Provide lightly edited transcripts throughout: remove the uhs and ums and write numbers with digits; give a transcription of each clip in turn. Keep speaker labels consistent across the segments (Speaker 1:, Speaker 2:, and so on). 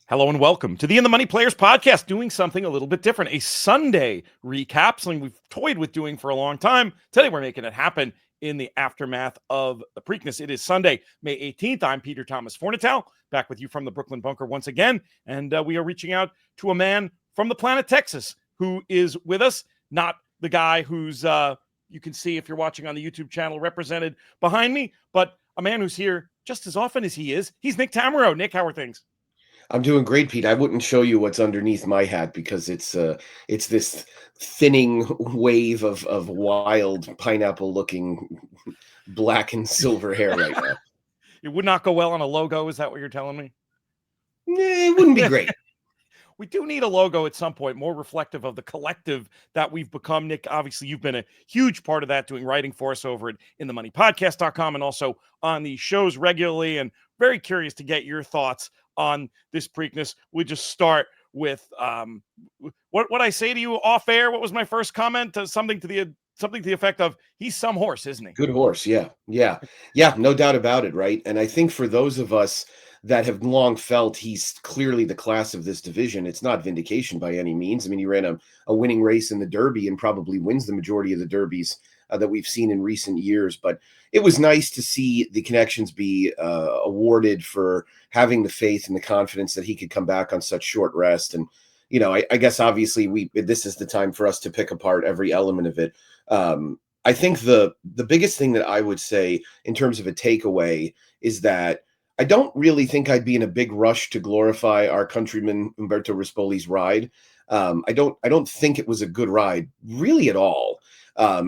Speaker 1: Hello and welcome to the In the Money Players podcast, doing something a little bit different, a Sunday recap, something we've toyed with doing for a long time. Today we're making it happen in the aftermath of the Preakness. It is Sunday, May 18th. I'm Peter Thomas Fornatow, back with you from the Brooklyn Bunker once again, and we are reaching out to a man from the planet Texas who is with us, not the guy who's, you can see if you're watching on the YouTube channel, represented behind me, but a man who's here just as often as he is. He's Nick Tammaro. Nick, how are things?
Speaker 2: I'm doing great, Pete. I wouldn't show you what's underneath my hat because it's this thinning wave of wild pineapple-looking black and silver hair right now.
Speaker 1: It would not go well on a logo. Is that what you're telling me?
Speaker 2: It wouldn't be great.
Speaker 1: We do need a logo at some point, more reflective of the collective that we've become. Nick, obviously, you've been a huge part of that, doing writing for us over at InTheMoneyPodcast.com and also on these shows regularly. And very curious to get your thoughts on this Preakness. We just start with what I say to you off air. What was my first comment? Something to the effect of, he's some horse, isn't he?
Speaker 2: Good horse. Yeah. No doubt about it. Right. And I think for those of us that have long felt he's clearly the class of this division, it's not vindication by any means. I mean, he ran a winning race in the Derby and probably wins the majority of the Derbies that we've seen in recent years. But it was nice to see the connections be awarded for having the faith and the confidence that he could come back on such short rest. And, you know, I guess obviously this is the time for us to pick apart every element of it. I think the biggest thing that I would say in terms of a takeaway is that I don't really think I'd be in a big rush to glorify our countryman Umberto Rispoli's ride. I don't think it was a good ride really at all.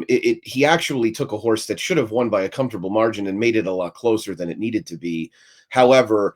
Speaker 2: He actually took a horse that should have won by a comfortable margin and made it a lot closer than it needed to be. However,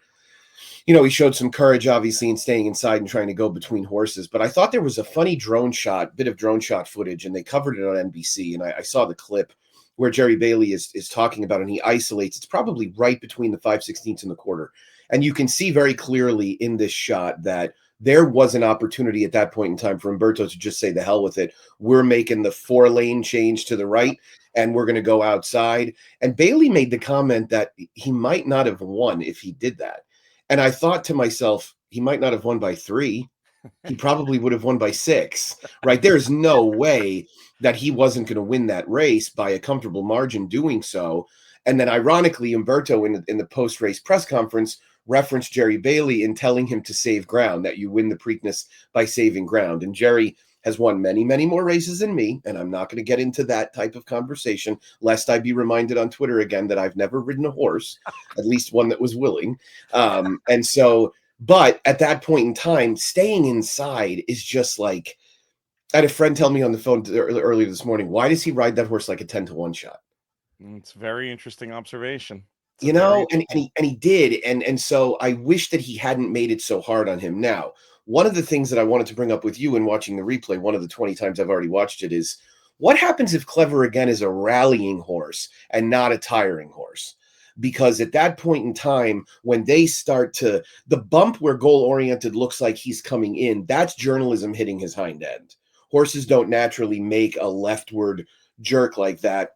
Speaker 2: you know, he showed some courage, obviously, in staying inside and trying to go between horses. But I thought there was a funny bit of drone shot footage, and they covered it on NBC. And I saw the clip where Jerry Bailey is talking about it, and he isolates. It's probably right between the 5/16 and the quarter. And you can see very clearly in this shot that there was an opportunity at that point in time for Umberto to just say, the hell with it. We're making the 4-lane change to the right, and we're going to go outside. And Bailey made the comment that he might not have won if he did that. And I thought to myself, he might not have won by 3. He probably would have won by 6, right? There's no way that he wasn't going to win that race by a comfortable margin doing so. And then ironically, Umberto in the post-race press conference referenced Jerry Bailey in telling him to save ground, that you win the Preakness by saving ground. And Jerry has won many, many more races than me, and I'm not going to get into that type of conversation, lest I be reminded on Twitter again that I've never ridden a horse, at least one that was willing. But at that point in time, staying inside is just like, I had a friend tell me on the phone earlier this morning, why does he ride that horse like a 10-1 shot?
Speaker 1: It's a very interesting observation.
Speaker 2: You know, and he did. And so I wish that he hadn't made it so hard on him. Now, one of the things that I wanted to bring up with you in watching the replay, one of the 20 times I've already watched it, is what happens if Clever Again is a rallying horse and not a tiring horse? Because at that point in time, when they start to, the bump where goal-oriented looks like he's coming in, that's journalism hitting his hind end. Horses don't naturally make a leftward jerk like that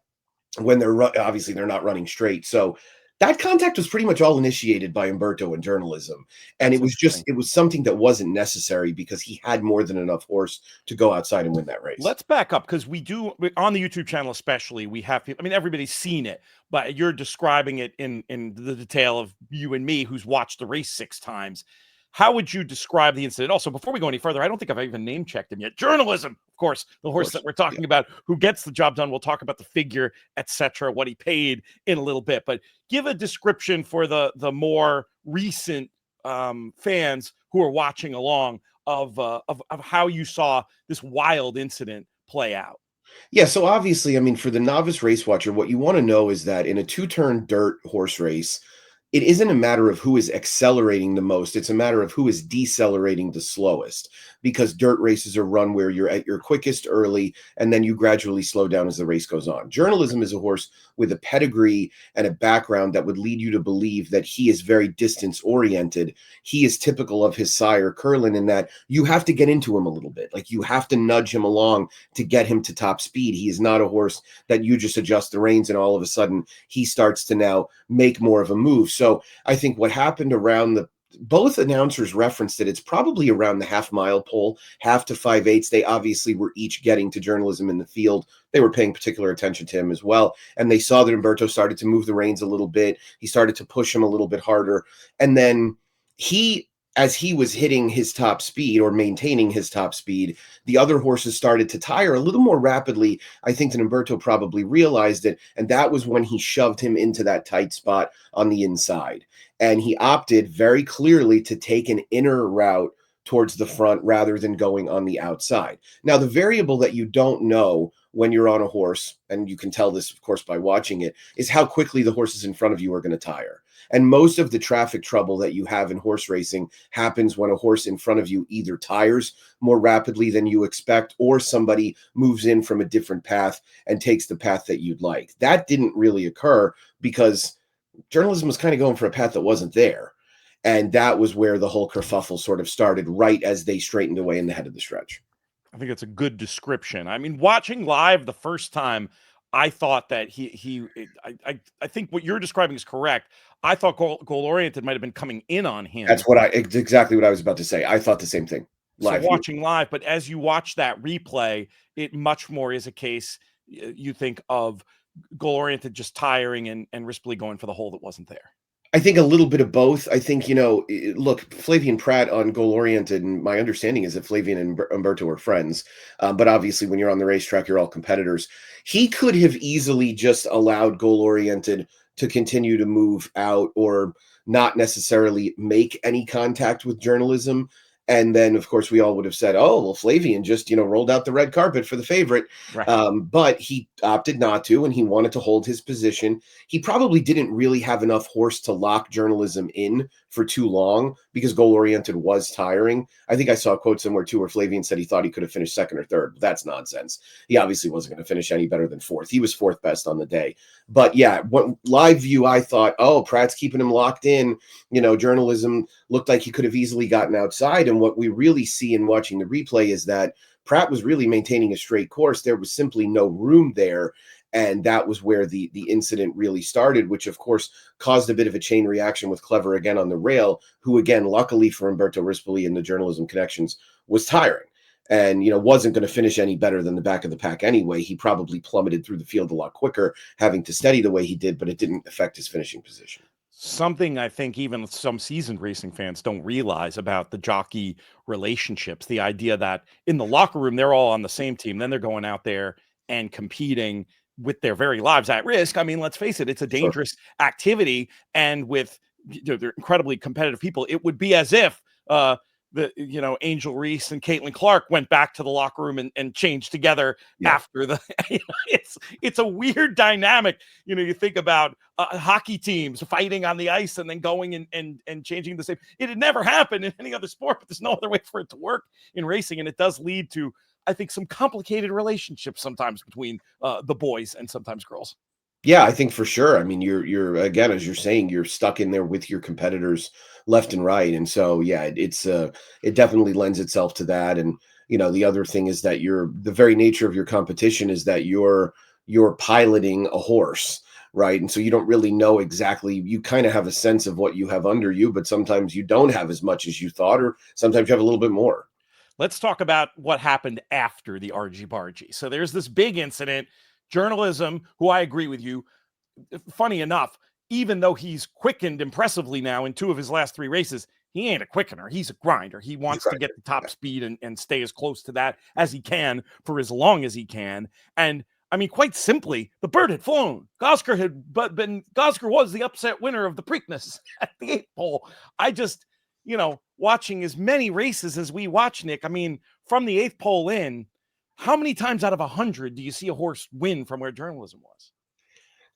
Speaker 2: when obviously they're not running straight. So that contact was pretty much all initiated by Umberto in journalism. And it was something that wasn't necessary because he had more than enough horse to go outside and win that race.
Speaker 1: Let's back up, because we do, on the YouTube channel especially, we have, I mean, everybody's seen it, but you're describing it in the detail of you and me, who's watched the race 6 times. How would you describe the incident? Also, before we go any further, I don't think I've even name checked him yet. Journalism, of course, the horse that we're talking about, who gets the job done. We'll talk about the figure, etc., what he paid in a little bit. But give a description for the more recent fans who are watching along of how you saw this wild incident play out.
Speaker 2: Yeah, so obviously, I mean, for the novice race watcher, what you want to know is that in a 2-turn dirt horse race, it isn't a matter of who is accelerating the most. It's a matter of who is decelerating the slowest, because dirt races are run where you're at your quickest early, and then you gradually slow down as the race goes on. Journalism is a horse with a pedigree and a background that would lead you to believe that he is very distance oriented. He is typical of his sire, Curlin, in that you have to get into him a little bit. Like, you have to nudge him along to get him to top speed. He is not a horse that you just adjust the reins and all of a sudden he starts to now make more of a move. So I think what happened around the both announcers referenced that it's probably around the half-mile pole, half to 5/8. They obviously were each getting to journalism in the field. They were paying particular attention to him as well. And they saw that Umberto started to move the reins a little bit. He started to push him a little bit harder. And then as he was hitting his top speed or maintaining his top speed, the other horses started to tire a little more rapidly, I think, than Umberto probably realized it. And that was when he shoved him into that tight spot on the inside. And he opted very clearly to take an inner route towards the front rather than going on the outside. Now, the variable that you don't know when you're on a horse, and you can tell this, of course, by watching it, is how quickly the horses in front of you are going to tire. And most of the traffic trouble that you have in horse racing happens when a horse in front of you either tires more rapidly than you expect, or somebody moves in from a different path and takes the path that you'd like. That didn't really occur because journalism was kind of going for a path that wasn't there. And that was where the whole kerfuffle sort of started, right as they straightened away in the head of the stretch.
Speaker 1: I think it's a good description. I mean, watching live the first time, I thought that I think what you're describing is correct. I thought goal oriented might have been coming in on him.
Speaker 2: That's exactly what I was about to say. I thought the same thing.
Speaker 1: So watching live, but as you watch that replay, it much more is a case you think of goal oriented just tiring and riskfully going for the hole that wasn't there.
Speaker 2: I think a little bit of both. I think, look, Flavien Prat on goal oriented, and my understanding is that Flavien and Umberto are friends. But obviously, when you're on the racetrack, you're all competitors. He could have easily just allowed goal oriented to continue to move out or not necessarily make any contact with journalism. And then, of course, we all would have said, oh, well, Flavien just, rolled out the red carpet for the favorite.
Speaker 1: Right.
Speaker 2: But he opted not to, and he wanted to hold his position. He probably didn't really have enough horse to lock journalism in for too long because goal-oriented was tiring. I think I saw a quote somewhere, too, where Flavien said he thought he could have finished second or third. That's nonsense. He obviously wasn't going to finish any better than fourth. He was fourth best on the day. But, yeah, live view, I thought, oh, Pratt's keeping him locked in. Journalism looked like he could have easily gotten outside. And what we really see in watching the replay is that Pratt was really maintaining a straight course. There was simply no room there. And that was where the incident really started, which, of course, caused a bit of a chain reaction with Clever again on the rail, who, again, luckily for Umberto Rispoli and the journalism connections, was tiring and, wasn't going to finish any better than the back of the pack anyway. He probably plummeted through the field a lot quicker, having to steady the way he did, but it didn't affect his finishing position.
Speaker 1: Something I think even some seasoned racing fans don't realize about the jockey relationships, the idea that in the locker room, they're all on the same team. Then they're going out there and competing with their very lives at risk. I mean, let's face it, it's a dangerous activity. And with they're incredibly competitive people, it would be as if Angel Reese and Caitlin Clark went back to the locker room and changed together after the it's a weird dynamic. You think about hockey teams fighting on the ice and then going and changing the same. It had never happened in any other sport, but there's no other way for it to work in racing. And it does lead to, I think, some complicated relationships sometimes between the boys and sometimes girls.
Speaker 2: Yeah, I think for sure. I mean, you're again, as you're saying, you're stuck in there with your competitors left and right. And so, yeah, it definitely lends itself to that. And, the other thing is that the very nature of your competition is that you're piloting a horse, right? And so you don't really know exactly, you kind of have a sense of what you have under you, but sometimes you don't have as much as you thought, or sometimes you have a little bit more.
Speaker 1: Let's talk about what happened after the argy-bargy. So there's this big incident. Journalism, who I agree with you, funny enough, even though he's quickened impressively now in 2 of his last 3 races, he ain't a quickener. He's a grinder. He wants to get the top speed and stay as close to that as he can for as long as he can. And I mean, quite simply, the bird had flown. Gosger was the upset winner of the Preakness at the 8th pole. I just, watching as many races as we watch, Nick, I mean, from the 8th pole in, how many times out of 100 do you see a horse win from where journalism was?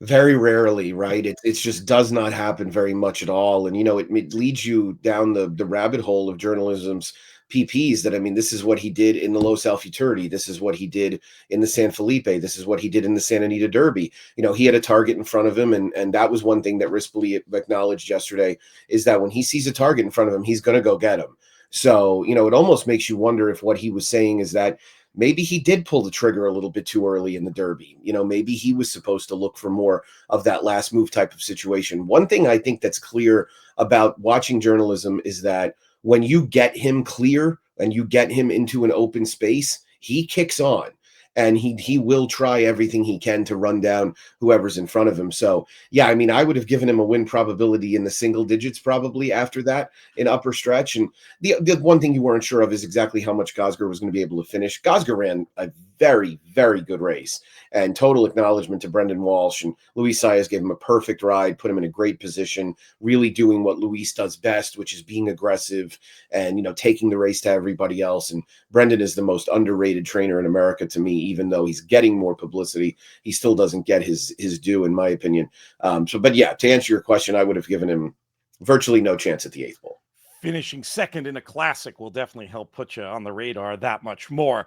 Speaker 2: Very rarely, right? It just does not happen very much at all. And, it leads you down the rabbit hole of journalism's PPs that, I mean, this is what he did in the Los Alfuturity. This is what he did in the San Felipe. This is what he did in the Santa Anita Derby. He had a target in front of him. And that was one thing that Rispoli acknowledged yesterday, is that when he sees a target in front of him, he's going to go get him. So, it almost makes you wonder if what he was saying is that maybe he did pull the trigger a little bit too early in the Derby. You know, maybe he was supposed to look for more of that last move type of situation. One thing I think that's clear about watching journalism is that when you get him clear and you get him into an open space, he kicks on. And he will try everything he can to run down whoever's in front of him. So, yeah, I mean, I would have given him a win probability in the single digits probably after that in upper stretch. And the one thing you weren't sure of is exactly how much Gosger was going to be able to finish. Gosger ran a very, very good race, and total acknowledgement to Brendan Walsh. And Luis Saez gave him a perfect ride, put him in a great position, really doing what Luis does best, which is being aggressive and, you know, taking the race to everybody else. And Brendan is the most underrated trainer in America to me. Even though he's getting more publicity, he still doesn't get his due, in my opinion. But yeah, to answer your question, I would have given him virtually no chance at the 8th pole.
Speaker 1: Finishing second in a classic will definitely help put you on the radar that much more.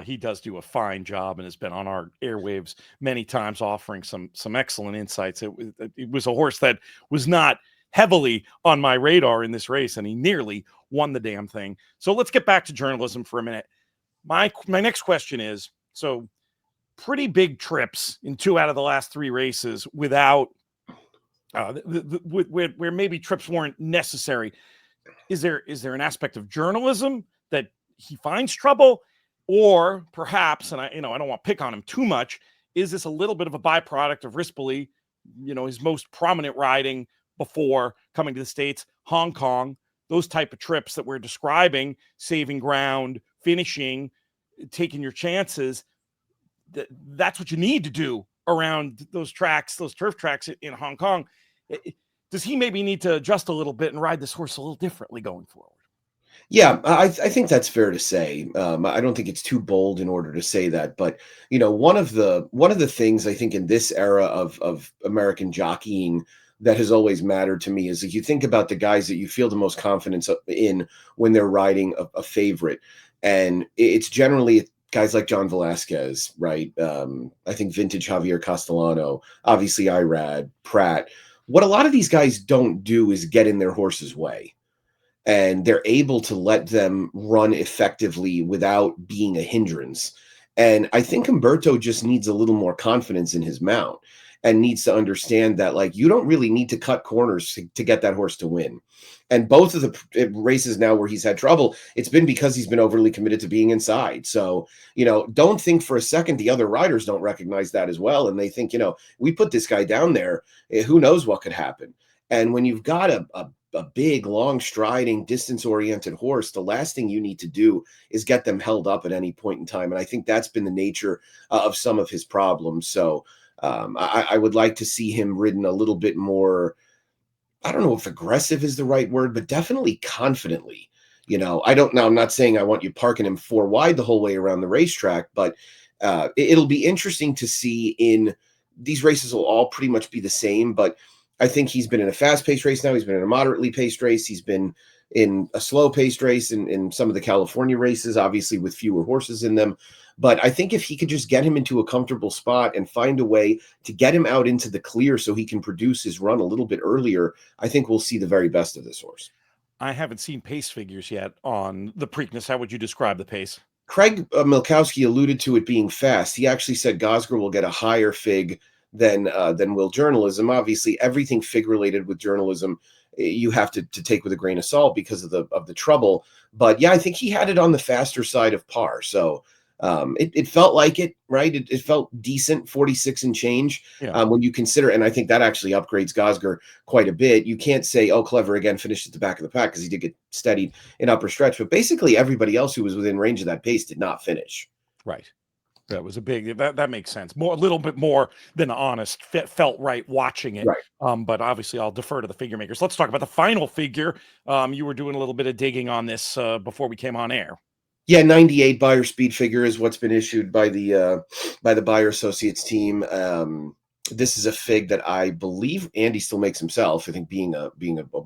Speaker 1: He does do a fine job and has been on our airwaves many times, offering some excellent insights. It was a horse that was not heavily on my radar in this race, and he nearly won the damn thing. So let's get back to journalism for a minute. My next question is, so pretty big trips in 2 out of the last 3 races without where maybe trips weren't necessary. Is there an aspect of journalism that he finds trouble, or perhaps, and I don't want to pick on him too much, is this a little bit of a byproduct of Rispoli, his most prominent riding before coming to the States, Hong Kong, those type of trips that we're describing, saving ground, finishing, taking your chances. That's what you need to do around those tracks, those turf tracks in Hong Kong. Does he maybe need to adjust a little bit and ride this horse a little differently going forward?
Speaker 2: Yeah, I think that's fair to say. I don't think it's too bold in order to say that, but one of the things I think in this era of American jockeying that has always mattered to me is if you think about the guys that you feel the most confidence in when they're riding a favorite, and it's generally guys like John Velasquez, right? I think vintage Javier Castellano, obviously Irad, Pratt. What a lot of these guys don't do is get in their horse's way, and they're able to let them run effectively without being a hindrance. And I think Humberto just needs a little more confidence in his mount and needs to understand that, like, you don't really need to cut corners to get that horse to win. And both of the races now where he's had trouble, it's been because he's been overly committed to being inside. So, don't think for a second the other riders don't recognize that as well. And they think, we put this guy down there, who knows what could happen. And when you've got a big, long striding, distance-oriented horse, the last thing you need to do is get them held up at any point in time. And I think that's been the nature of some of his problems. So I would like to see him ridden a little bit more, I don't know if aggressive is the right word, but definitely confidently. I'm not saying I want you parking him 4 wide the whole way around the racetrack, but it'll be interesting to see. In these races will all pretty much be the same, but I think he's been in a fast-paced race now. He's been in a moderately paced race. He's been in a slow-paced race in some of the California races, obviously with fewer horses in them. But I think if he could just get him into a comfortable spot and find a way to get him out into the clear so he can produce his run a little bit earlier, I think we'll see the very best of this horse.
Speaker 1: I haven't seen pace figures yet on the Preakness. How would you describe the pace?
Speaker 2: Craig Milkowski alluded to it being fast. He actually said Gosger will get a higher fig than will journalism. Obviously, everything fig related with journalism, you have to take with a grain of salt because of the trouble. But yeah, I think he had it on the faster side of par. So it felt like it, right? It felt decent, 46 and change.
Speaker 1: Yeah.
Speaker 2: When you consider, and I think that actually upgrades Gosger quite a bit. You can't say, oh, Clever again finished at the back of the pack, because he did get steadied in upper stretch. But basically everybody else who was within range of that pace did not finish.
Speaker 1: Right. That was a big, that makes sense. A little bit more than honest, felt right watching it.
Speaker 2: Right.
Speaker 1: But obviously I'll defer to the figure makers. Let's talk about the final figure. You were doing a little bit of digging on this before we came on air.
Speaker 2: Yeah, 98 buyer speed figure is what's been issued by the Buyer Associates team. This is a fig that I believe Andy still makes himself. I think being a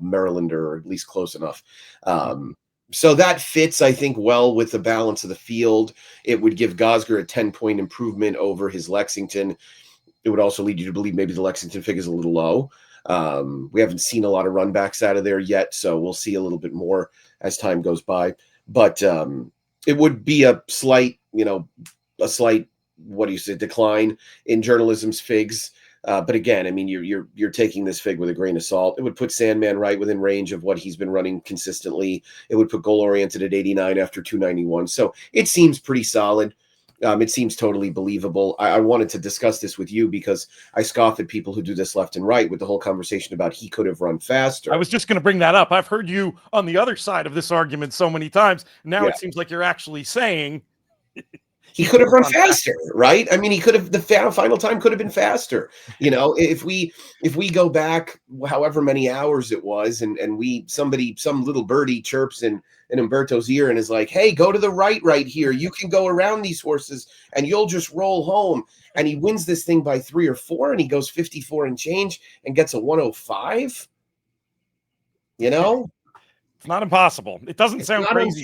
Speaker 2: Marylander, or at least close enough. So that fits, I think, well with the balance of the field. It would give Gosger a 10-point improvement over his Lexington. It would also lead you to believe maybe the Lexington fig is a little low. We haven't seen a lot of runbacks out of there yet, so we'll see a little bit more as time goes by. But it would be a slight a slight, what do you say, decline in journalism's figs. But again, I mean, you're taking this fig with a grain of salt. It would put Sandman right within range of what he's been running consistently. It would put goal oriented at 89 after 291. So it seems pretty solid. It seems totally believable. I wanted to discuss this with you because I scoff at people who do this left and right with the whole conversation about he could have run faster.
Speaker 1: I was just going to bring that up. I've heard you on the other side of this argument so many times. Now it seems like you're actually saying
Speaker 2: he could have run faster, right? I mean, he could have, the final time could have been faster. If we go back however many hours it was, and some little birdie chirps in Umberto's ear and is like, hey, go to the right here. You can go around these horses and you'll just roll home. And he wins this thing by 3 or 4 and he goes 54 and change and gets a 105.
Speaker 1: It's not impossible. It doesn't sound crazy.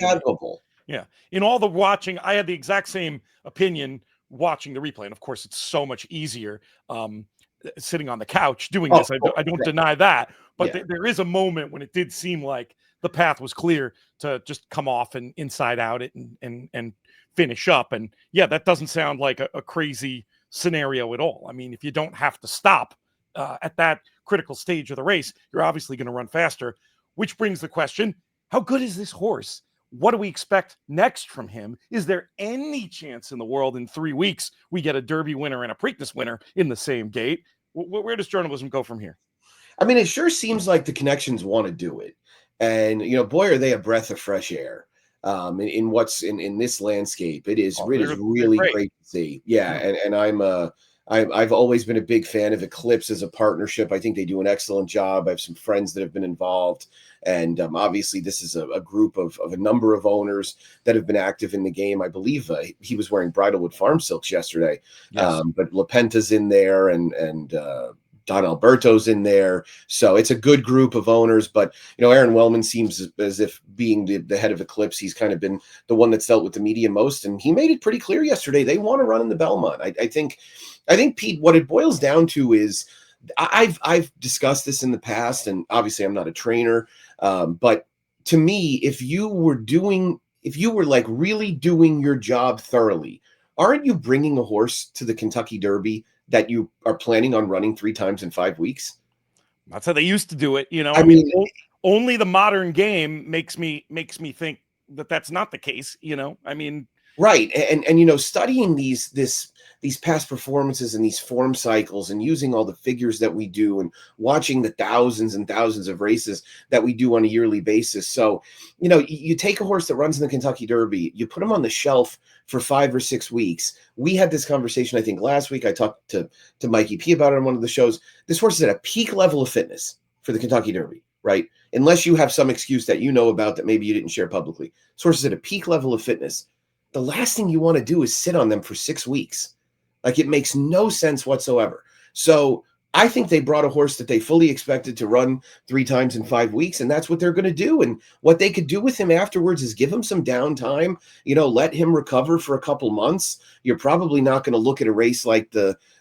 Speaker 1: Yeah. In all the watching, I had the exact same opinion watching the replay. And of course, it's so much easier sitting on the couch doing this. I don't deny that. But there is a moment when it did seem like the path was clear to just come off and inside out it and finish up. And yeah, that doesn't sound like a crazy scenario at all. I mean, if you don't have to stop at that critical stage of the race, you're obviously going to run faster, which brings the question, how good is this horse? What do we expect next from him? Is there any chance in the world in 3 weeks we get a Derby winner and a Preakness winner in the same gate? Where does journalism go from here?
Speaker 2: I mean, it sure seems like the connections want to do it. And, boy, are they a breath of fresh air in what's in this landscape. It is really great to see. Yeah. And I've always been a big fan of Eclipse as a partnership. I think they do an excellent job. I have some friends that have been involved. And obviously, this is a group of a number of owners that have been active in the game. I believe he was wearing Bridalwood Farm Silks yesterday. Yes. But LaPenta's in there and Don Alberto's in there. So it's a good group of owners. But, Aaron Wellman seems as if being the head of Eclipse, he's kind of been the one that's dealt with the media most. And he made it pretty clear yesterday. They want to run in the Belmont. I think, Pete, what it boils down to is I've discussed this in the past, and obviously I'm not a trainer. But to me, if you were like really doing your job thoroughly, aren't you bringing a horse to the Kentucky Derby that you are planning on running 3 times in 5 weeks?
Speaker 1: That's how they used to do it. I mean, only the modern game makes me think that that's not the case. I mean,
Speaker 2: right. And studying these past performances and these form cycles and using all the figures that we do and watching the thousands and thousands of races that we do on a yearly basis. So, you take a horse that runs in the Kentucky Derby, you put him on the shelf for 5 or 6 weeks. We had this conversation, I think last week. I talked to Mikey P about it on one of the shows. This horse is at a peak level of fitness for the Kentucky Derby, right? Unless you have some excuse that about that maybe you didn't share publicly. This horse is at a peak level of fitness. The last thing you want to do is sit on them for 6 weeks. Like, it makes no sense whatsoever. So I think they brought a horse that they fully expected to run 3 times in 5 weeks, and that's what they're going to do. And what they could do with him afterwards is give him some downtime, let him recover for a couple months. You're probably not going to look at a race like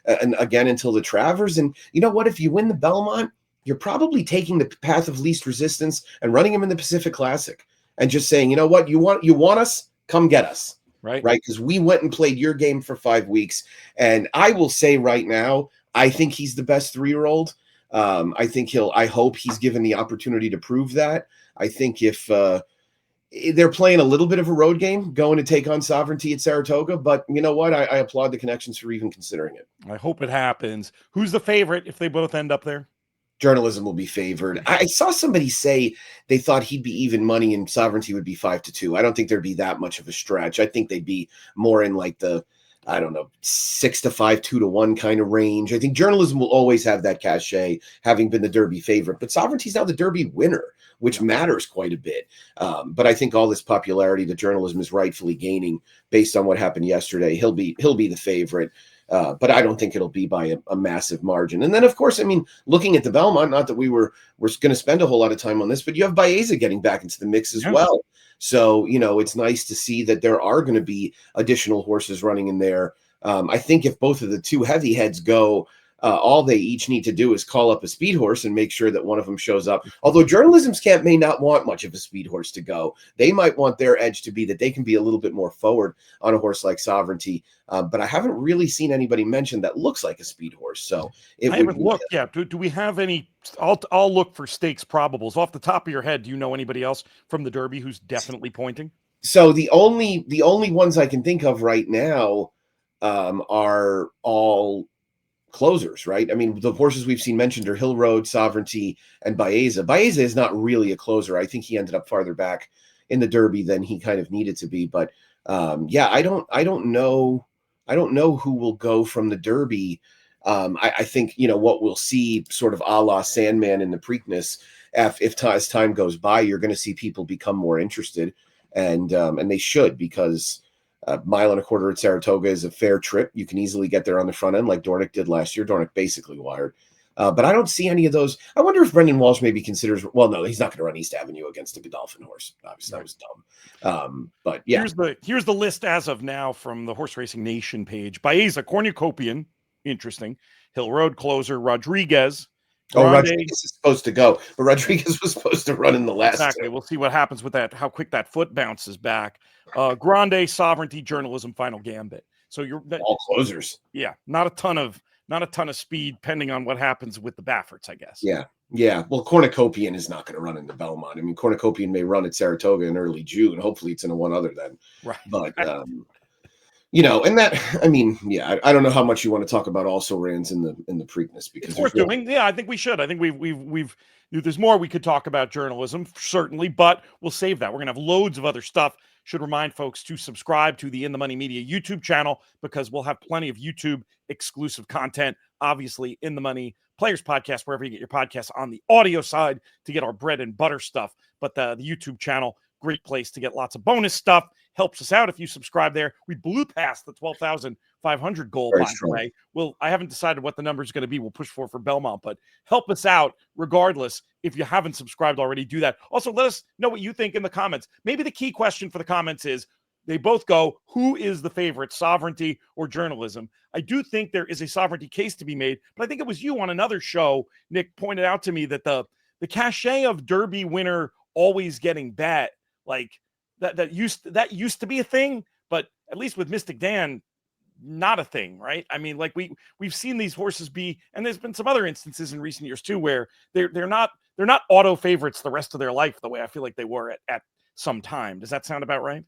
Speaker 2: again until the Travers. And you know what? If you win the Belmont, you're probably taking the path of least resistance and running him in the Pacific Classic and just saying, you know what? You want us? Come get us. Right. Because we went and played your game for 5 weeks. And I will say right now, I think he's the best 3-year-old. I hope he's given the opportunity to prove that. I think if they're playing a little bit of a road game, going to take on Sovereignty at Saratoga, but you know what? I applaud the connections for even considering it.
Speaker 1: I hope it happens. Who's the favorite if they both end up there?
Speaker 2: Journalism will be favored. I saw somebody say they thought he'd be even money and Sovereignty would be 5-2. I don't think there'd be that much of a stretch. I think they'd be more in like the, 6-5, 2-1 kind of range. I think Journalism will always have that cachet, having been the Derby favorite. But Sovereignty's now the Derby winner, which matters quite a bit. But I think all this popularity that Journalism is rightfully gaining based on what happened yesterday, he'll be the favorite. But I don't think it'll be by a massive margin. And then, of course, looking at the Belmont, not that we're going to spend a whole lot of time on this, but you have Baeza getting back into the mix as well. So, it's nice to see that there are going to be additional horses running in there. I think if both of the 2 heavy heads go, All they each need to do is call up a speed horse and make sure that one of them shows up. Although journalism's camp may not want much of a speed horse to go. They might want their edge to be that they can be a little bit more forward on a horse like Sovereignty. But I haven't really seen anybody mention that looks like a speed horse. So
Speaker 1: I haven't looked. Yeah. Do we have any? I'll look for stakes probables. Off the top of your head, do you know anybody else from the Derby who's definitely pointing?
Speaker 2: So the only ones I can think of right now are all closers, right? I mean, the horses we've seen mentioned are Hill Road, Sovereignty, and Baeza. Baeza is not really a closer. I think he ended up farther back in the Derby than he kind of needed to be. But yeah, I don't know who will go from the Derby. I think, you know, what we'll see sort of a la Sandman in the Preakness, as time goes by, you're going to see people become more interested, and they should, because mile and a quarter at Saratoga is a fair trip. You can easily get there on the front end like Dornick did last year. Dornick basically wired. But I don't see any of those. I wonder if Brendan Walsh maybe considers, well, no, he's not going to run East Avenue against a Godolphin horse. Obviously, that was dumb. But yeah.
Speaker 1: Here's the list as of now from the Horse Racing Nation page. Baeza, Cornucopian, interesting. Hill Road, closer. Rodriguez.
Speaker 2: Grande. Oh, Rodriguez is supposed to go, but Rodriguez was supposed to run in the last.
Speaker 1: Exactly. We'll see what happens with that, how quick that foot bounces back. Grande, Sovereignty, Journalism, Final Gambit. So you're
Speaker 2: all closers.
Speaker 1: Yeah, not a ton of speed, depending on what happens with the Baffords, I guess.
Speaker 2: Yeah. Well, Cornucopian is not going to run in the Belmont. I mean, Cornucopian may run at Saratoga in early June. Hopefully, it's in a one other then.
Speaker 1: Right.
Speaker 2: But you know, and that, I mean, yeah, I don't know how much you want to talk about also rans in the Preakness, because
Speaker 1: it's worth doing. Yeah, I think we should. I think we've there's more we could talk about journalism, certainly, but we'll save that. We're gonna have loads of other stuff. Should remind folks to subscribe to the In the Money Media YouTube channel, because we'll have plenty of YouTube exclusive content. Obviously, In the Money Players Podcast, wherever you get your podcasts on the audio side, to get our bread and butter stuff. But the YouTube channel, great place to get lots of bonus stuff. Helps us out if you subscribe there. We blew past the 12,500 goal, by the way. Well, I haven't decided what the number is going to be. We'll push for Belmont, but help us out regardless. If you haven't subscribed already, do that. Also, let us know what you think in the comments. Maybe the key question for the comments is, they both go, who is the favorite, Sovereignty or Journalism? I do think there is a Sovereignty case to be made, but I think it was you on another show, Nick, pointed out to me that the cachet of Derby winner always getting bet, like, that used to be a thing, but at least with Mystic Dan, not a thing, right? I mean, like we've seen these horses be, and there's been some other instances in recent years too, where they're not auto favorites the rest of their life the way I feel like they were at some time. Does that sound about right?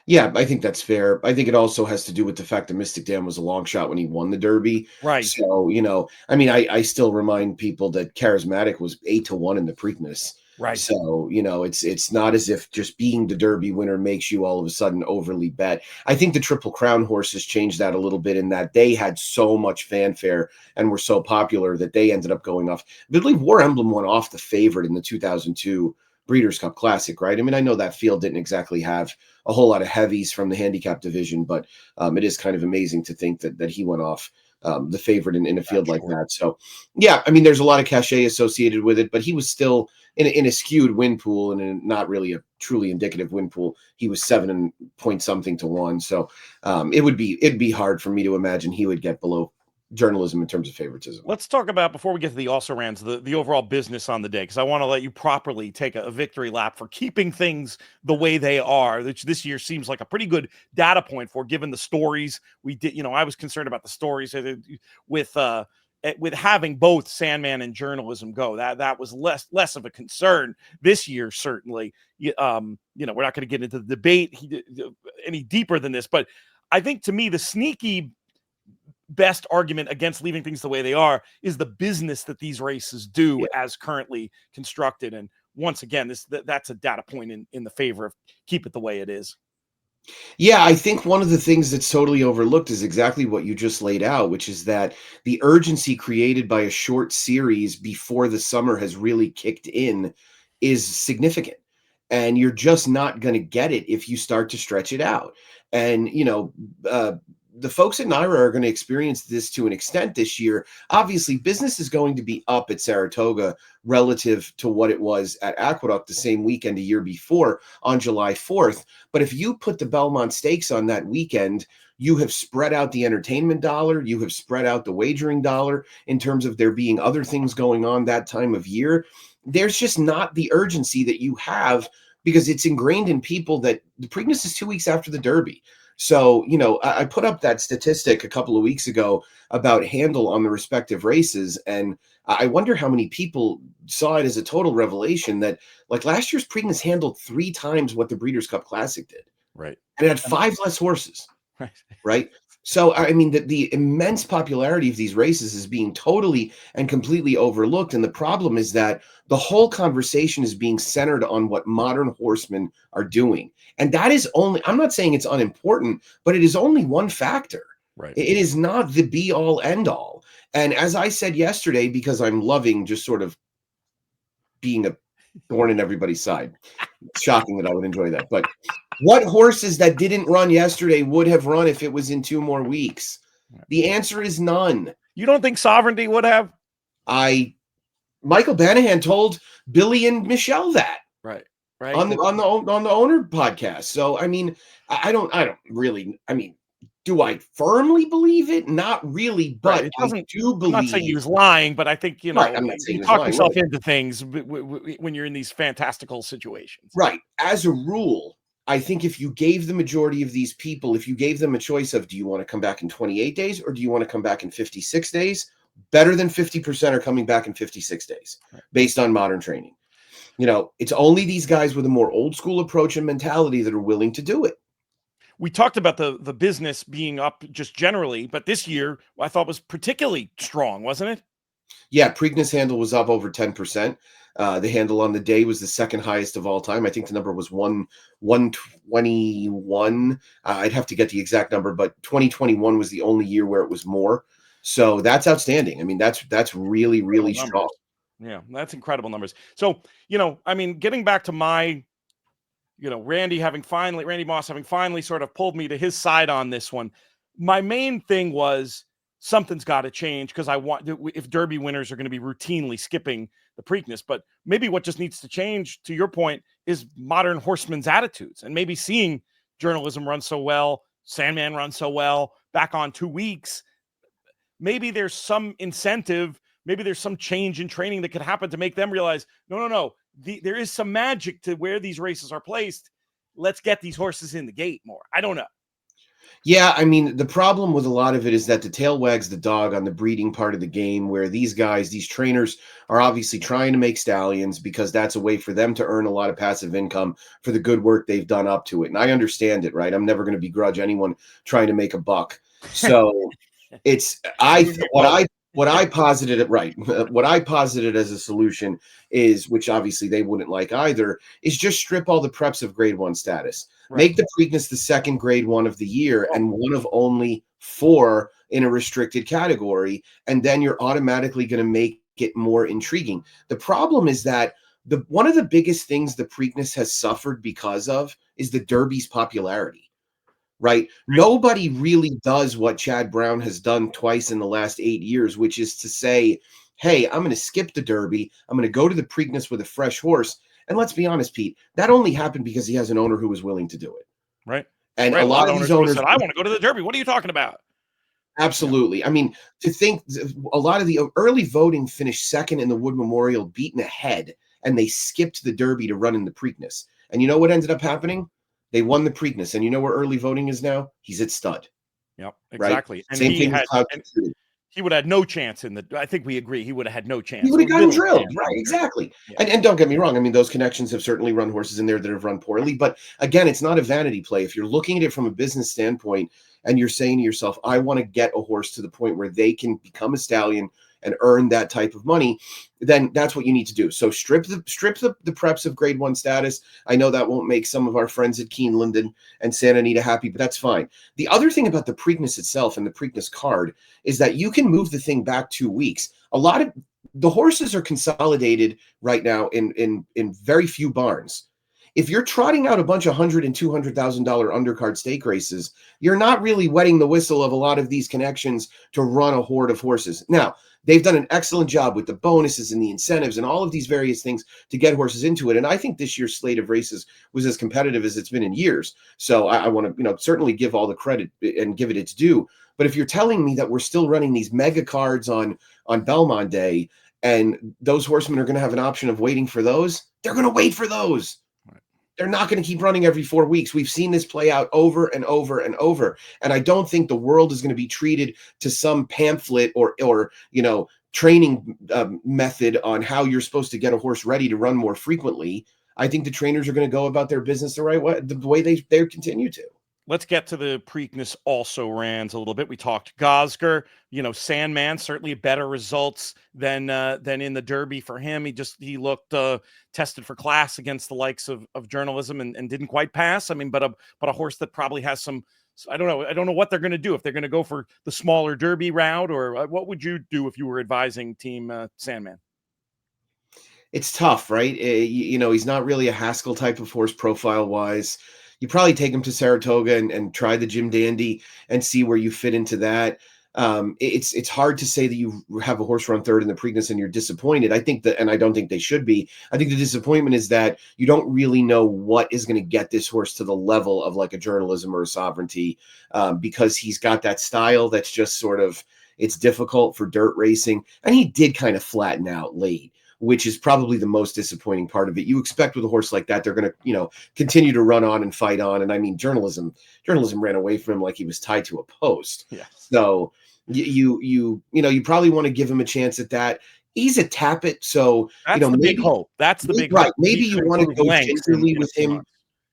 Speaker 2: Yeah, I think that's fair. I think it also has to do with the fact that Mystic Dan was a long shot when he won the Derby.
Speaker 1: Right.
Speaker 2: So, you know, I mean, I still remind people that Charismatic was 8-1 in the Preakness.
Speaker 1: Right.
Speaker 2: So, you know, it's not as if just being the Derby winner makes you all of a sudden overly bet. I think the Triple Crown horses changed that a little bit, in that they had so much fanfare and were so popular that they ended up going off. I believe War Emblem went off the favorite in the 2002 Breeders' Cup Classic, right? I mean, I know that field didn't exactly have a whole lot of heavies from the handicap division, but it is kind of amazing to think that he went off the favorite in a field like that. So, yeah, I mean, there's a lot of cachet associated with it, but he was still in a skewed win pool, and in not really a truly indicative win pool. He was 7 point something to 1. So it'd be hard for me to imagine he would get below Journalism in terms of favoritism.
Speaker 1: Let's talk about, before we get to the also rans, the overall business on the day, because I want to let you properly take a victory lap for keeping things the way they are, which this year seems like a pretty good data point for, given the stories we did. You know, I was concerned about the stories with having both Sandman and Journalism go. That was less of a concern this year, certainly. You know, we're not going to get into the debate any deeper than this, but I think, to me, the sneaky best argument against leaving things the way they are is the business that these races do as currently constructed. And once again, that's a data point in the favor of keep it the way it is.
Speaker 2: Yeah, I think one of the things that's totally overlooked is exactly what you just laid out, which is that the urgency created by a short series before the summer has really kicked in is significant. And you're just not going to get it if you start to stretch it out. And, you know, the folks at Naira are going to experience this to an extent this year. Obviously, business is going to be up at Saratoga relative to what it was at Aqueduct the same weekend a year before on July 4th. But if you put the Belmont Stakes on that weekend, you have spread out the entertainment dollar, you have spread out the wagering dollar in terms of there being other things going on that time of year. There's just not the urgency that you have because it's ingrained in people that the Preakness is 2 weeks after the Derby. So, I put up that statistic a couple of weeks ago about handle on the respective races. And I wonder how many people saw it as a total revelation that like last year's Preakness handled 3 times what the Breeders' Cup Classic did.
Speaker 1: Right.
Speaker 2: And it had 5 less horses. Right. So, I mean, the immense popularity of these races is being totally and completely overlooked. And the problem is that the whole conversation is being centered on what modern horsemen are doing. And that is only, I'm not saying it's unimportant, but it is only one factor.
Speaker 1: Right.
Speaker 2: It is not the be all end all. And as I said yesterday, because I'm loving just sort of being a thorn in everybody's side. It's shocking that I would enjoy that. But what horses that didn't run yesterday would have run if it was in 2 more weeks? The answer is none.
Speaker 1: You don't think Sovereignty would have?
Speaker 2: Michael Banahan told Billy and Michelle that.
Speaker 1: Right.
Speaker 2: On the owner podcast. So I mean, I don't really. I mean, do I firmly believe it? Not really, but I do believe.
Speaker 1: I'm not saying he was lying, but I think I'm not saying
Speaker 2: you
Speaker 1: talk yourself into things when you're in these fantastical situations.
Speaker 2: Right. As a rule, I think if you gave the majority of these people, if you gave them a choice of, do you want to come back in 28 days or do you want to come back in 56 days? Better than 50% are coming back in 56 days based on modern training. It's only these guys with a more old school approach and mentality that are willing to do it.
Speaker 1: We talked about the business being up just generally, but this year I thought was particularly strong, wasn't it?
Speaker 2: Yeah, Preakness handle was up over 10%. The handle on the day was the second highest of all time. I think the number was 121. I'd have to get the exact number, but 2021 was the only year where it was more. So that's outstanding. I mean, that's really, really strong.
Speaker 1: Yeah, that's incredible numbers. So, I mean, getting back to my, Randy Moss having finally sort of pulled me to his side on this one. My main thing was something's got to change because if Derby winners are going to be routinely skipping the Preakness, but maybe what just needs to change, to your point, is modern horsemen's attitudes and maybe seeing journalism run so well, Sandman run so well, back on 2 weeks. Maybe there's some incentive, maybe there's some change in training that could happen to make them realize, no. There is some magic to where these races are placed. Let's get these horses in the gate more. I don't know.
Speaker 2: Yeah, I mean, the problem with a lot of it is that the tail wags the dog on the breeding part of the game, where these trainers are obviously trying to make stallions because that's a way for them to earn a lot of passive income for the good work they've done up to it. And I understand it, right? I'm never going to begrudge anyone trying to make a buck. So what I posited as a solution is, which obviously they wouldn't like either, is just strip all the preps of grade 1 status. Right. Make the Preakness the second grade 1 of the year and one of only 4 in a restricted category. And then you're automatically going to make it more intriguing. The problem is that one of the biggest things the Preakness has suffered because of is the Derby's popularity. Right? Nobody really does what Chad Brown has done twice in the last 8 years, which is to say, hey, I'm going to skip the Derby. I'm going to go to the Preakness with a fresh horse. And let's be honest, Pete, that only happened because he has an owner who was willing to do it.
Speaker 1: Right.
Speaker 2: And a lot of these owners
Speaker 1: said, I want to go to the Derby. What are you talking about?
Speaker 2: Absolutely. Yeah. I mean, to think a lot of the early voting finished second in the Wood Memorial, beaten ahead, and they skipped the Derby to run in the Preakness. And you know what ended up happening? They won the Preakness, and you know where early voting is now? He's at stud.
Speaker 1: Yep, exactly.
Speaker 2: Right? And same thing with Cloud.
Speaker 1: He would have had no chance I think we agree. He would have had no chance.
Speaker 2: He would have gotten drilled. Right, exactly. Yeah. And don't get me wrong. I mean, those connections have certainly run horses in there that have run poorly. But again, it's not a vanity play. If you're looking at it from a business standpoint and you're saying to yourself, I want to get a horse to the point where they can become a stallion and earn that type of money, then that's what you need to do. So strip the preps of grade 1 status. I know that won't make some of our friends at Keeneland and Santa Anita happy, but that's fine. The other thing about the Preakness itself and the Preakness card is that you can move the thing back 2 weeks. A lot of the horses are consolidated right now in very few barns. if you're trotting out a bunch of $100,000 and $200,000 undercard stake races, you're not really wetting the whistle of a lot of these connections to run a horde of horses. Now, they've done an excellent job with the bonuses and the incentives and all of these various things to get horses into it. And I think this year's slate of races was as competitive as it's been in years. So I want to, certainly give all the credit and give it its due. But if you're telling me that we're still running these mega cards on Belmont Day, and those horsemen are going to have an option of waiting for those, they're going to wait for those. Right. They're not going to keep running every 4 weeks. We've seen this play out over and over and over. And I don't think the world is going to be treated to some pamphlet or training method on how you're supposed to get a horse ready to run more frequently. I think the trainers are going to go about their business the right way, the way they continue to.
Speaker 1: Let's get to the Preakness also rans a little bit. We talked Gosger, Sandman, certainly better results than in the Derby for him. He looked tested for class against the likes of journalism and didn't quite pass. I mean, but a horse that probably has some, I don't know what they're going to do, if they're going to go for the smaller Derby route, or what would you do if you were advising Team Sandman?
Speaker 2: It's tough, right? He's not really a Haskell type of horse profile wise. You probably take him to Saratoga and try the Jim Dandy and see where you fit into that. It's hard to say that you have a horse run third in the Preakness and you're disappointed. I think that, and I don't think they should be. I think the disappointment is that you don't really know what is going to get this horse to the level of like a journalism or a sovereignty, because he's got that style that's just sort of, it's difficult for dirt racing. And he did kind of flatten out late, which is probably the most disappointing part of it. You expect with a horse like that, they're going to, continue to run on and fight on. And I mean, journalism ran away from him like he was tied to a post.
Speaker 1: Yes.
Speaker 2: So you probably want to give him a chance at that. He's a Tappet. So,
Speaker 1: that's the big hope. That's the big
Speaker 2: right.
Speaker 1: hope.
Speaker 2: Maybe you want to go gingerly with him.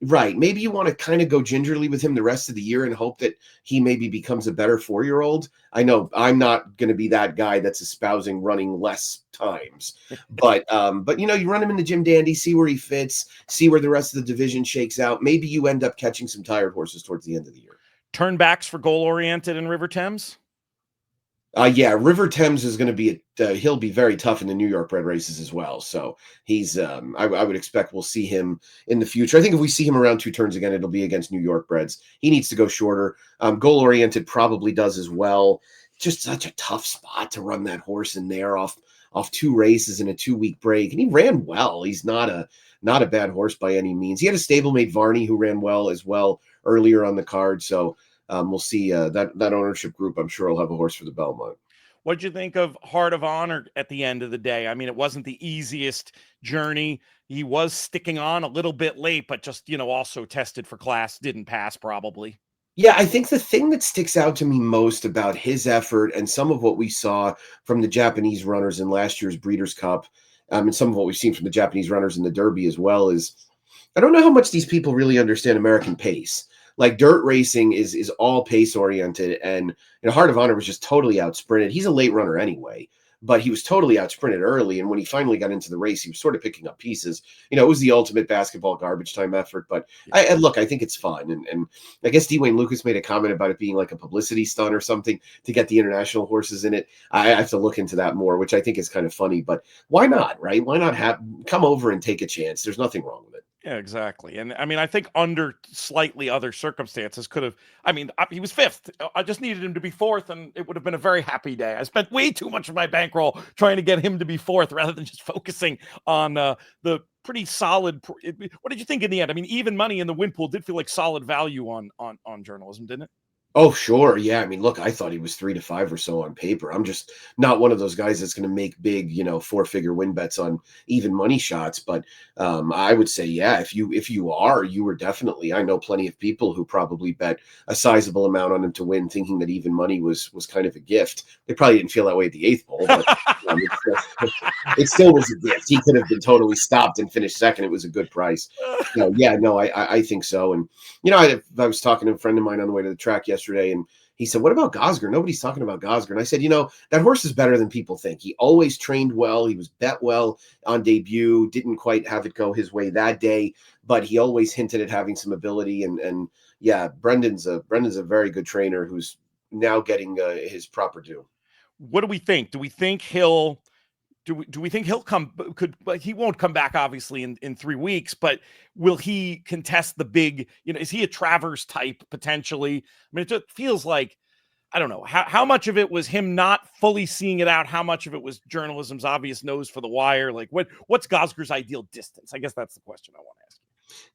Speaker 2: Right. Maybe you want to kind of go gingerly with him the rest of the year and hope that he maybe becomes a better 4-year-old. I know I'm not going to be that guy that's espousing running less times, but you run him in the Jim Dandy, see where he fits, see where the rest of the division shakes out. Maybe you end up catching some tired horses towards the end of the year.
Speaker 1: Turnbacks for Goal Oriented in River Thames.
Speaker 2: Yeah, River Thames is going to be he'll be very tough in the New York bred races as well. So he's I would expect we'll see him in the future. I think if we see him around 2 turns again, it'll be against New York breds. He needs to go shorter. Goal Oriented probably does as well. Just such a tough spot to run that horse in there off 2 races in a 2-week break. And he ran well. He's not a bad horse by any means. He had a stablemate Varney who ran well as well earlier on the card. So we'll see that ownership group. I'm sure will have a horse for the Belmont.
Speaker 1: What'd you think of Heart of Honor at the end of the day? I mean, it wasn't the easiest journey. He was sticking on a little bit late, but just, also tested for class, didn't pass probably.
Speaker 2: Yeah, I think the thing that sticks out to me most about his effort and some of what we saw from the Japanese runners in last year's Breeders' Cup, and some of what we've seen from the Japanese runners in the Derby as well, is I don't know how much these people really understand American pace. Like dirt racing is all pace oriented, and Heart of Honor was just totally out sprinted. He's a late runner anyway, but he was totally out sprinted early. And when he finally got into the race, he was sort of picking up pieces. It was the ultimate basketball garbage time effort. But I think it's fun. And I guess Dwayne Lucas made a comment about it being like a publicity stunt or something to get the international horses in it. I have to look into that more, which I think is kind of funny. But why not, right? Why not come over and take a chance? There's nothing wrong with it.
Speaker 1: Yeah, exactly. And I mean, I think under slightly other circumstances he was 5th. I just needed him to be 4th, and it would have been a very happy day. I spent way too much of my bankroll trying to get him to be 4th rather than just focusing on the pretty solid. What did you think in the end? I mean, even money in the win pool did feel like solid value on journalism, didn't it?
Speaker 2: Oh, sure. Yeah. I mean, look, I thought he was 3 to 5 or so on paper. I'm just not one of those guys that's going to make big, 4-figure win bets on even money shots. But I would say, yeah, if you were definitely, I know plenty of people who probably bet a sizable amount on him to win, thinking that even money was kind of a gift. They probably didn't feel that way at the 8th hole, but it still was a gift. He could have been totally stopped and finished second. It was a good price. I think so. And, I was talking to a friend of mine on the way to the track yesterday, and he said, "What about Gosger? Nobody's talking about Gosger." And I said, that horse is better than people think. He always trained well. He was bet well on debut, didn't quite have it go his way that day, but he always hinted at having some ability. And yeah, Brendan's a very good trainer who's now getting his proper due.
Speaker 1: What do we think? Do we think he'll do we think he'll come? But he won't come back obviously in 3 weeks. But will he contest the big? Is he a Travers type potentially? I mean, it just feels like, I don't know how much of it was him not fully seeing it out. How much of it was journalism's obvious nose for the wire? Like what's Gosger's ideal distance? I guess that's the question I want to ask.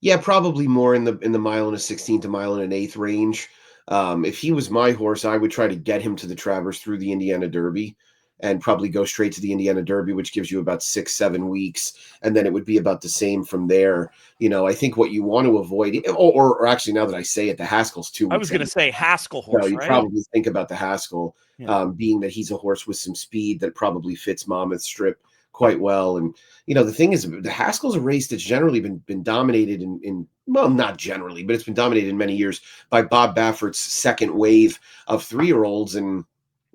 Speaker 2: Yeah, probably more in the mile and a 16th to mile and an eighth range. If he was my horse, I would try to get him to the Travers through the Indiana Derby and probably go straight to the Indiana Derby, which gives you about 6-7 weeks. And then it would be about the same from there. I think what you want to avoid, or actually now that I say it, the Haskell's 2 weeks.
Speaker 1: I was going to say Haskell
Speaker 2: So
Speaker 1: horse,
Speaker 2: you
Speaker 1: right?
Speaker 2: probably think about the Haskell,
Speaker 1: Yeah.
Speaker 2: being that he's a horse with some speed that probably fits Monmouth Strip quite well. And the thing is, the Haskell's a race that's generally been dominated in well, not generally, but it's been dominated in many years by Bob Baffert's second wave of 3-year-olds, and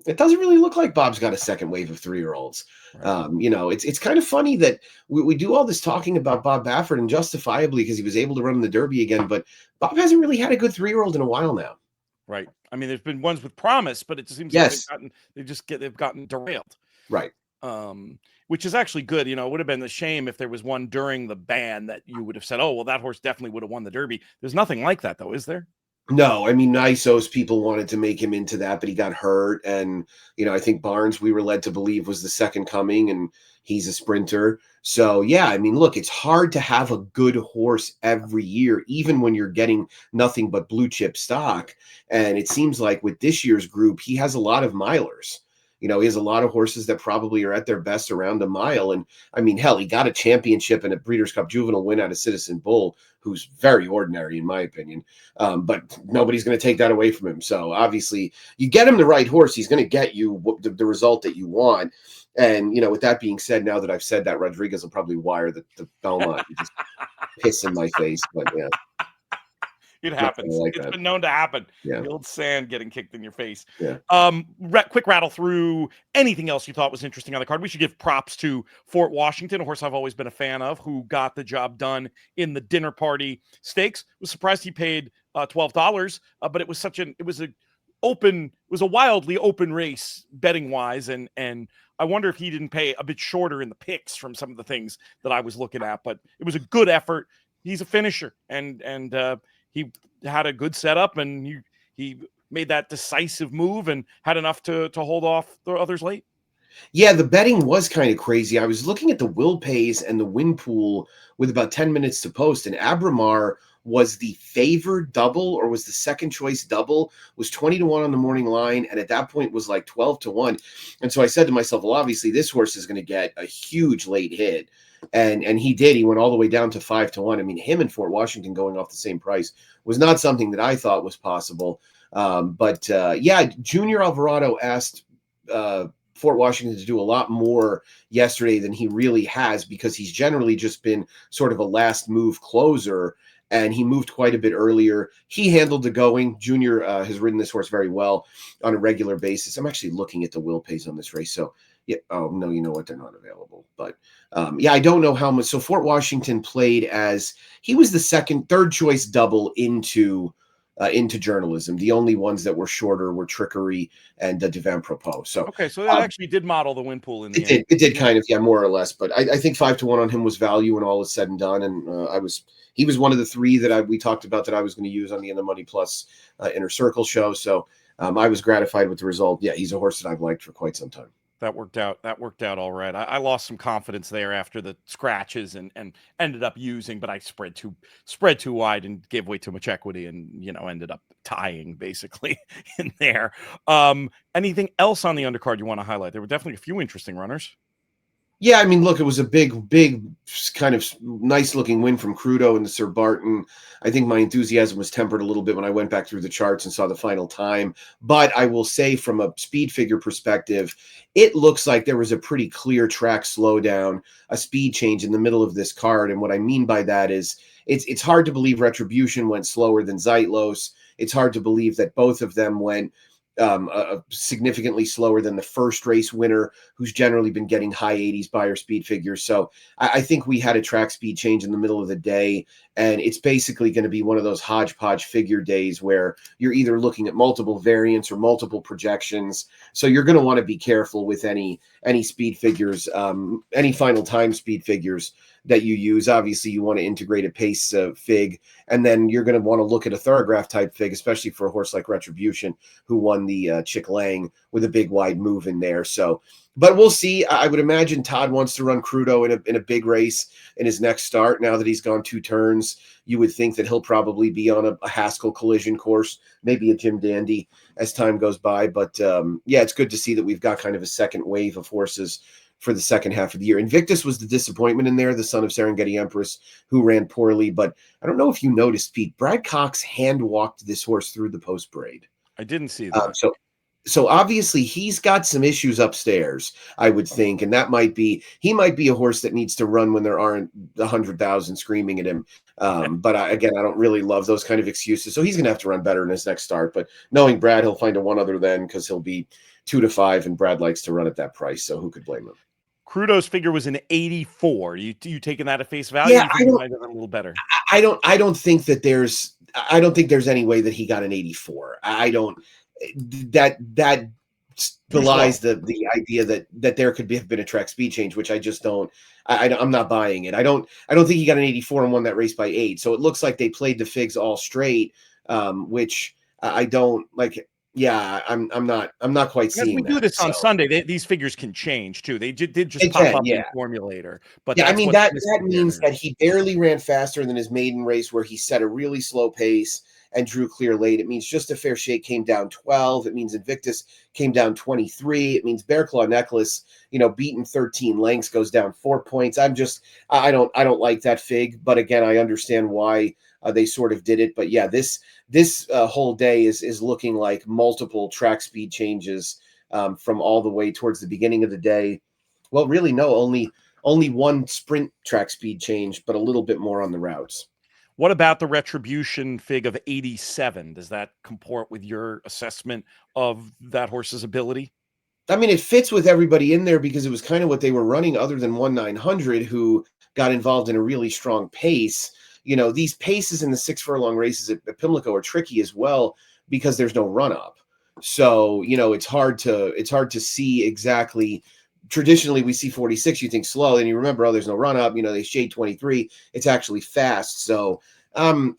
Speaker 2: it doesn't really look like Bob's got a second wave of 3-year-olds.
Speaker 1: Right.
Speaker 2: It's kind of funny that we do all this talking about Bob Baffert, and justifiably, because he was able to run in the Derby again, but Bob hasn't really had a good 3-year-old in a while now.
Speaker 1: Right. I mean, there's been ones with promise, but it just seems
Speaker 2: Yes.
Speaker 1: like they've gotten derailed.
Speaker 2: Right.
Speaker 1: Which is actually good. It would have been a shame if there was one during the ban that you would have said, oh, well, that horse definitely would have won the Derby. There's nothing like that, though, is there?
Speaker 2: No, I mean, Nisos people wanted to make him into that, but he got hurt. And, I think Barnes, we were led to believe, was the second coming, and he's a sprinter. So, yeah, I mean, look, it's hard to have a good horse every year, even when you're getting nothing but blue chip stock. And it seems like with this year's group, he has a lot of milers. He has a lot of horses that probably are at their best around a mile. And I mean, hell, he got a championship and a Breeders' Cup Juvenile win out of Citizen Bull, who's very ordinary in my opinion. But nobody's going to take that away from him. So obviously, you get him the right horse, he's going to get you the result that you want. And, with that being said, now that I've said that, Rodriguez will probably wire the Belmont and just piss in my face. But yeah.
Speaker 1: It happens. It's been known to happen.
Speaker 2: Yeah.
Speaker 1: The old sand getting kicked in your face.
Speaker 2: Yeah.
Speaker 1: Quick rattle through anything else you thought was interesting on the card. We should give props to Fort Washington, a horse I've always been a fan of, who got the job done in the Dinner Party Stakes. Was surprised he paid $12, but it was a wildly open race betting wise, and I wonder if he didn't pay a bit shorter in the picks from some of the things that I was looking at. But it was a good effort. He's a finisher, and he had a good setup, and he made that decisive move and had enough to hold off the others late.
Speaker 2: Yeah, the betting was kind of crazy. I was looking at the will pays and the win pool with about 10 minutes to post, and Abramar was the favored double, or was the second choice double, was 20-1 on the morning line, and at that point was like 12-1. And so I said to myself, well, obviously this horse is going to get a huge late hit. And he did. He went all the way down to 5-1. I mean, him and Fort Washington going off the same price was not something that I thought was possible. But Junior Alvarado asked Fort Washington to do a lot more yesterday than he really has, because he's generally just been sort of a last move closer, and he moved quite a bit earlier. He handled the going. Junior has ridden this horse very well on a regular basis. I'm actually looking at the will pays on this race. So, yeah. Oh, no, you know what? They're not available. But, I don't know how much. So Fort Washington played as he was the third choice double into journalism. The only ones that were shorter were Trickery and Devant Propos. So
Speaker 1: okay, so that actually did model the win pool in the
Speaker 2: end. It did kind of, yeah, more or less. But I think 5-1 on him was value when all is said and done. And he was one of the three that we talked about that I was going to use on the In the Money Plus Inner Circle show. So I was gratified with the result. Yeah, he's a horse that I've liked for quite some time.
Speaker 1: That worked out all right. I lost some confidence there after the scratches and ended up using, but I spread too wide and gave way too much equity, and ended up tying basically in there. Anything else on the undercard you want to highlight? There were definitely a few interesting runners.
Speaker 2: Yeah, I mean, look, it was a big kind of nice looking win from Crudo and the Sir Barton. I think my enthusiasm was tempered a little bit when I went back through the charts and saw the final time. But I will say, from a speed figure perspective, it looks like there was a pretty clear track slowdown, a speed change in the middle of this card. And what I mean by that is it's hard to believe Retribution went slower than Zeitlos. It's hard to believe that both of them went significantly slower than the first race winner, who's generally been getting high 80s buyer speed figures. So I think we had a track speed change in the middle of the day, and it's basically going to be one of those hodgepodge figure days where you're either looking at multiple variants or multiple projections. So you're going to want to be careful with any speed figures, any final time speed figures that you use. Obviously, you want to integrate a pace fig, and then you're going to want to look at a thorograph type fig, especially for a horse like Retribution, who won the Chick Lang with a big wide move in there. So, but we'll see. I would imagine Todd wants to run Crudo in a big race in his next start. Now that he's gone 2 turns, you would think that he'll probably be on a Haskell collision course, maybe a Jim Dandy as time goes by. But yeah, it's good to see that we've got kind of a second wave of horses for the second half of the year. Invictus was the disappointment in there, the son of Serengeti Empress, who ran poorly. But I don't know if you noticed, Pete, Brad Cox hand walked this horse through the post braid.
Speaker 1: I didn't see that.
Speaker 2: So obviously he's got some issues upstairs, I would think, and he might be a horse that needs to run when there aren't 100,000 screaming at him. But again, I don't really love those kind of excuses. So he's going to have to run better in his next start. But knowing Brad, he'll find a one other then, because he'll be 2 to 5, and Brad likes to run at that price. So who could blame him?
Speaker 1: Crudo's figure was an 84. You taking that at face value?
Speaker 2: Yeah,
Speaker 1: I might have done a little better.
Speaker 2: I don't think there's any way that he got an 84. That belies the idea that there could have been a track speed change, which I just don't. I'm not buying it. I don't think he got an 84 and won that race by 8. So it looks like they played the figs all straight, which I don't like. Yeah, I'm not quite seeing.
Speaker 1: We do this on Sunday. These figures can change too. They did just pop up in the formulator. But
Speaker 2: yeah, I mean that means that he barely ran faster than his maiden race, where he set a really slow pace and drew clear late. It means Just a Fair Shake came down 12. It means Invictus came down 23. It means Bear Claw Necklace, beaten 13 lengths, goes down 4 points. I don't like that fig, but again, I understand why they sort of did it. But yeah, this whole day is looking like multiple track speed changes from all the way towards the beginning of the day. Well, really, no, only one sprint track speed change, but a little bit more on the routes.
Speaker 1: What about the Retribution fig of 87? Does that comport with your assessment of that horse's ability?
Speaker 2: I mean, it fits with everybody in there because it was kind of what they were running, other than 1-900, who got involved in a really strong pace. These paces in the 6 furlong races at Pimlico are tricky as well, because there's no run up. So, it's hard to see exactly. Traditionally, we see 46, you think slow, and you remember, there's no run up. They shade 23. It's actually fast. So I'm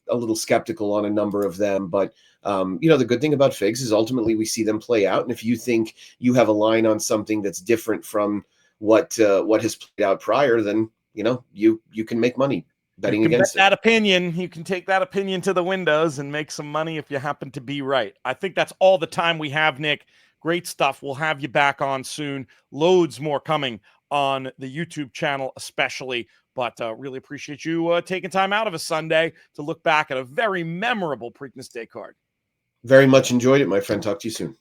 Speaker 2: a little skeptical on a number of them, but the good thing about figs is ultimately we see them play out. And if you think you have a line on something that's different from what has played out prior, then you can make money betting against
Speaker 1: that opinion. You can take that opinion to the windows and make some money if you happen to be right. I think that's all the time we have, Nick. Great stuff. We'll have you back on soon. Loads more coming on the YouTube channel, especially. But really appreciate you taking time out of a Sunday to look back at a very memorable Preakness Day card.
Speaker 2: Very much enjoyed it, my friend. Talk to you soon.